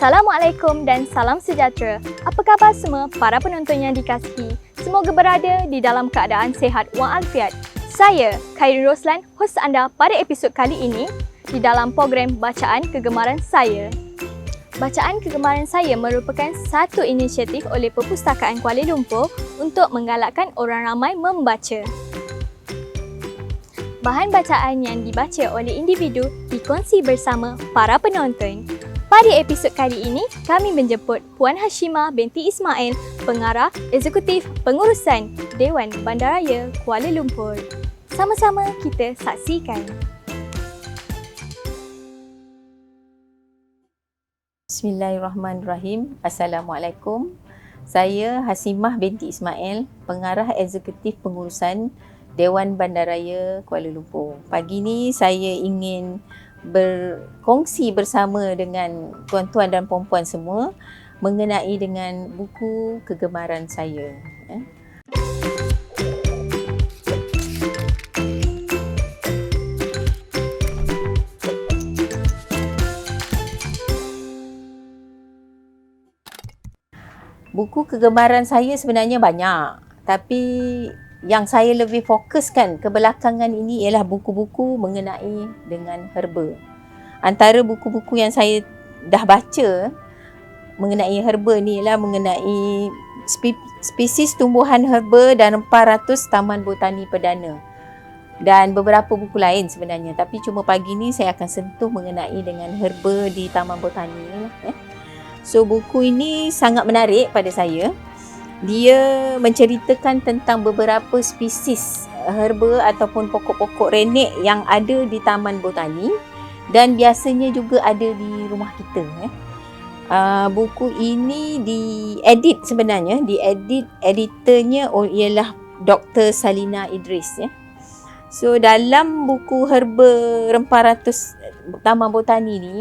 Assalamualaikum dan salam sejahtera. Apa khabar semua para penonton yang dikasihi? Semoga berada di dalam keadaan sihat walafiat. Saya, Khairin Roslan, hos anda pada episod kali ini di dalam program Bacaan Kegemaran Saya. Bacaan Kegemaran Saya merupakan satu inisiatif oleh Perpustakaan Kuala Lumpur untuk menggalakkan orang ramai membaca. Bahan bacaan yang dibaca oleh individu dikongsi bersama para penonton. Pada episod kali ini, kami menjemput Puan Hashimah binti Ismail, Pengarah Eksekutif Pengurusan Dewan Bandaraya Kuala Lumpur. Sama-sama kita saksikan. Bismillahirrahmanirrahim. Assalamualaikum. Saya Hashimah binti Ismail, Pengarah Eksekutif Pengurusan Dewan Bandaraya Kuala Lumpur. Pagi ni saya ingin berkongsi bersama dengan tuan-tuan dan puan-puan semua mengenai dengan buku kegemaran saya. Buku kegemaran saya sebenarnya banyak, tapi yang saya lebih fokuskan kebelakangan ini ialah buku-buku mengenai dengan herba. Antara buku-buku yang saya dah baca mengenai herba ni ialah mengenai spesies tumbuhan herba dan 400 taman botani perdana. Dan beberapa buku lain sebenarnya, tapi cuma pagi ni saya akan sentuh mengenai dengan herba di taman botani. So buku ini sangat menarik pada saya. Dia menceritakan tentang beberapa spesies herba ataupun pokok-pokok renek yang ada di taman botani dan biasanya juga ada di rumah kita. Buku ini diedit sebenarnya, editornya ialah Dr. Salina Idris. So dalam buku herba 400 taman botani ni,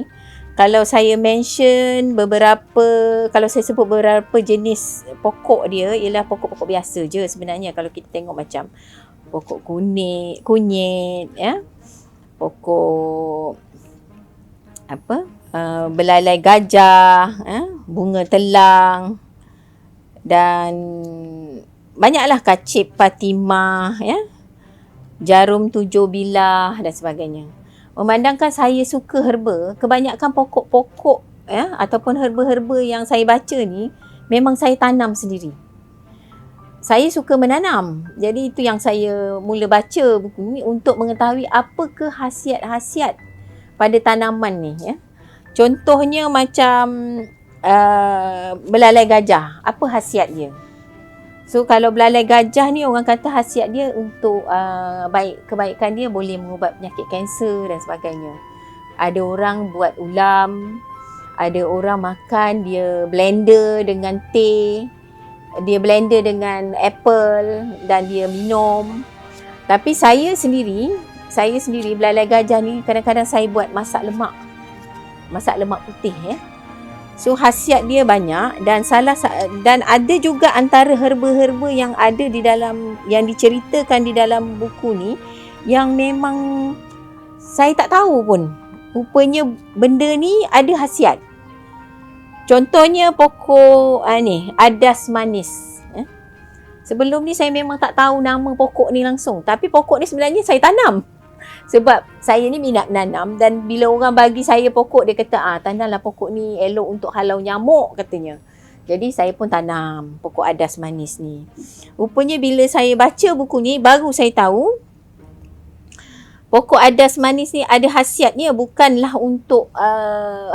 kalau saya mention kalau saya sebut beberapa jenis pokok dia ialah pokok-pokok biasa je sebenarnya. Kalau kita tengok macam pokok kunyit, pokok belalai gajah, bunga telang dan banyaklah kacip patimah, jarum 7 bilah dan sebagainya. Memandangkan saya suka herba, kebanyakan pokok-pokok ataupun herba-herba yang saya baca ni memang saya tanam sendiri. Saya suka menanam. Jadi itu yang saya mula baca buku ni untuk mengetahui apakah khasiat-khasiat pada tanaman ni. Contohnya macam belalai gajah. Apa khasiat dia? So kalau belalai gajah ni orang kata khasiat dia untuk kebaikan dia boleh mengubat penyakit kanser dan sebagainya. Ada orang buat ulam, ada orang makan dia blender dengan teh, dia blender dengan apple dan dia minum. Tapi saya sendiri belalai gajah ni kadang-kadang saya buat masak lemak putih. So khasiat dia banyak dan ada juga antara herba-herba yang ada di dalam yang diceritakan di dalam buku ni yang memang saya tak tahu pun. Rupanya benda ni ada khasiat. Contohnya pokok adas manis. Sebelum ni saya memang tak tahu nama pokok ni langsung, tapi pokok ni sebenarnya saya tanam. Sebab saya ni minat menanam dan bila orang bagi saya pokok, dia kata tanamlah pokok ni elok untuk halau nyamuk katanya. Jadi saya pun tanam pokok adas manis ni. Rupanya bila saya baca buku ni baru saya tahu pokok adas manis ni ada khasiatnya, bukanlah untuk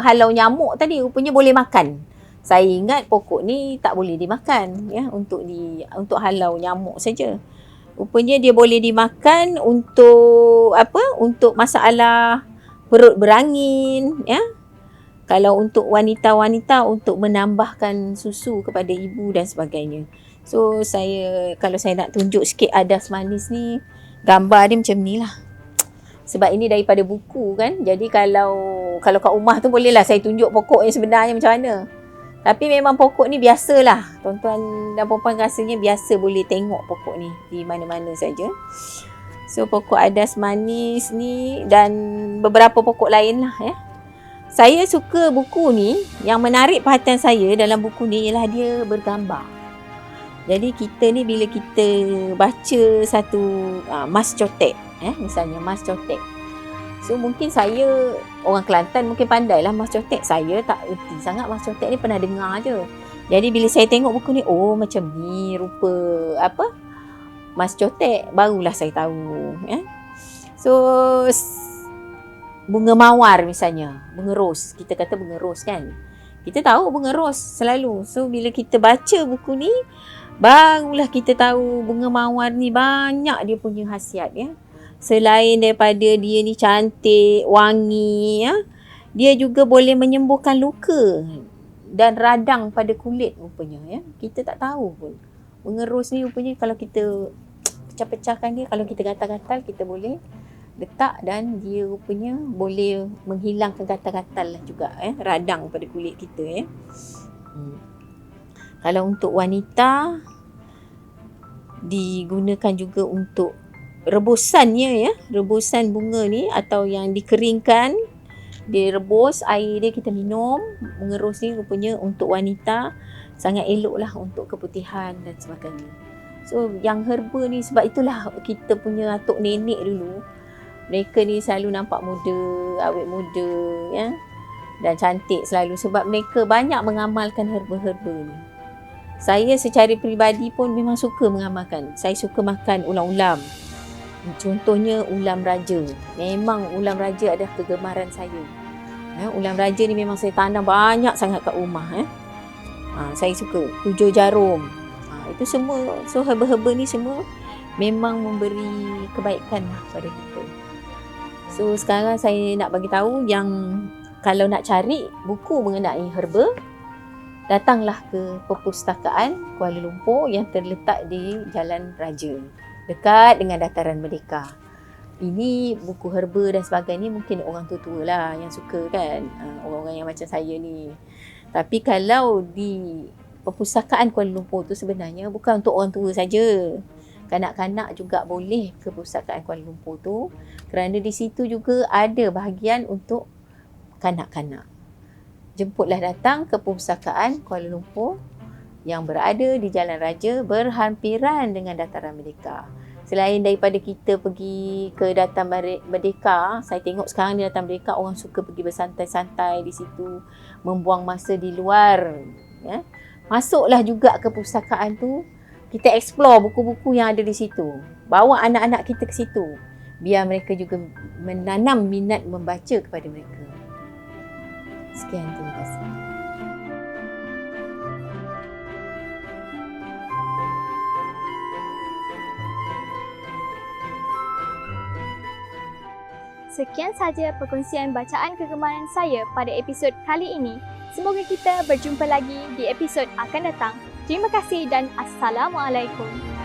halau nyamuk tadi, rupanya boleh makan. Saya ingat pokok ni tak boleh dimakan untuk halau nyamuk saja. Rupanya dia boleh dimakan untuk untuk masalah perut berangin, Kalau untuk wanita-wanita untuk menambahkan susu kepada ibu dan sebagainya. So kalau saya nak tunjuk sikit adas manis ni, gambar dia macam ni lah. Sebab ini daripada buku kan. Jadi kalau kat rumah tu bolehlah saya tunjuk pokok yang sebenarnya macam mana. Tapi memang pokok ni biasalah. Tuan-tuan dan puan-puan rasanya biasa boleh tengok pokok ni di mana-mana saja. So pokok adas manis ni dan beberapa pokok lain lah Saya suka buku ni, yang menarik perhatian saya dalam buku ni ialah dia bergambar. Jadi kita ni bila kita baca satu Mas Cotek, misalnya Mas Cotek. So mungkin saya, orang Kelantan mungkin pandai lah Mas Cotek. Saya tak erti sangat Mas Cotek ni, pernah dengar je. Jadi bila saya tengok buku ni, oh macam ni rupa Mas Cotek, barulah saya tahu. So bunga mawar misalnya, bunga ros. Kita kata bunga ros kan. Kita tahu bunga ros selalu. So bila kita baca buku ni, barulah kita tahu bunga mawar ni banyak dia punya khasiat ya. Selain daripada dia ni cantik, wangi ya, dia juga boleh menyembuhkan luka dan radang pada kulit rupanya ya. Kita tak tahu pun. Bunga ros ni rupanya kalau kita pecah-pecahkan dia, kalau kita gatal-gatal, kita boleh letak dan dia rupanya boleh menghilangkan gatal-gatal lah juga radang pada kulit kita ya. Kalau untuk wanita digunakan juga untuk rebusannya ya, rebusan bunga ni atau yang dikeringkan, direbus air dia kita minum. Bunga ros ni rupanya untuk wanita sangat elok lah untuk keputihan dan sebagainya. So yang herba ni, sebab itulah kita punya atuk nenek dulu, mereka ni selalu nampak muda, awet muda ya, dan cantik selalu sebab mereka banyak mengamalkan herba-herba ni. Saya secara peribadi pun memang suka mengamalkan. Saya suka makan ulam-ulam. Contohnya ulam raja. Memang ulam raja adalah kegemaran saya. Ulam raja ni memang saya tanam banyak sangat kat rumah. Saya suka hujur jarum. Itu semua. So herba-herba ni semua memang memberi kebaikan lah pada kita. So sekarang saya nak bagi tahu yang kalau nak cari buku mengenai herba, datanglah ke Perpustakaan Kuala Lumpur yang terletak di Jalan Raja, dekat dengan Dataran Merdeka. Ini buku herba dan sebagainya mungkin orang tua-tua lah yang suka kan, orang-orang yang macam saya ni. Tapi kalau di Perpustakaan Kuala Lumpur tu sebenarnya bukan untuk orang tua saja. Kanak-kanak juga boleh ke Perpustakaan Kuala Lumpur tu, kerana di situ juga ada bahagian untuk kanak-kanak. Jemputlah datang ke Perpustakaan Kuala Lumpur yang berada di Jalan Raja berhampiran dengan Dataran Merdeka. Selain daripada kita pergi ke Dataran Merdeka, saya tengok sekarang di Dataran Merdeka orang suka pergi bersantai-santai di situ, membuang masa di luar. Ya. Masuklah juga ke perpustakaan tu, kita explore buku-buku yang ada di situ. Bawa anak-anak kita ke situ, biar mereka juga menanam minat membaca kepada mereka. Sekian, terima kasih. Sekian sahaja perkongsian bacaan kegemaran saya pada episod kali ini. Semoga kita berjumpa lagi di episod akan datang. Terima kasih dan Assalamualaikum.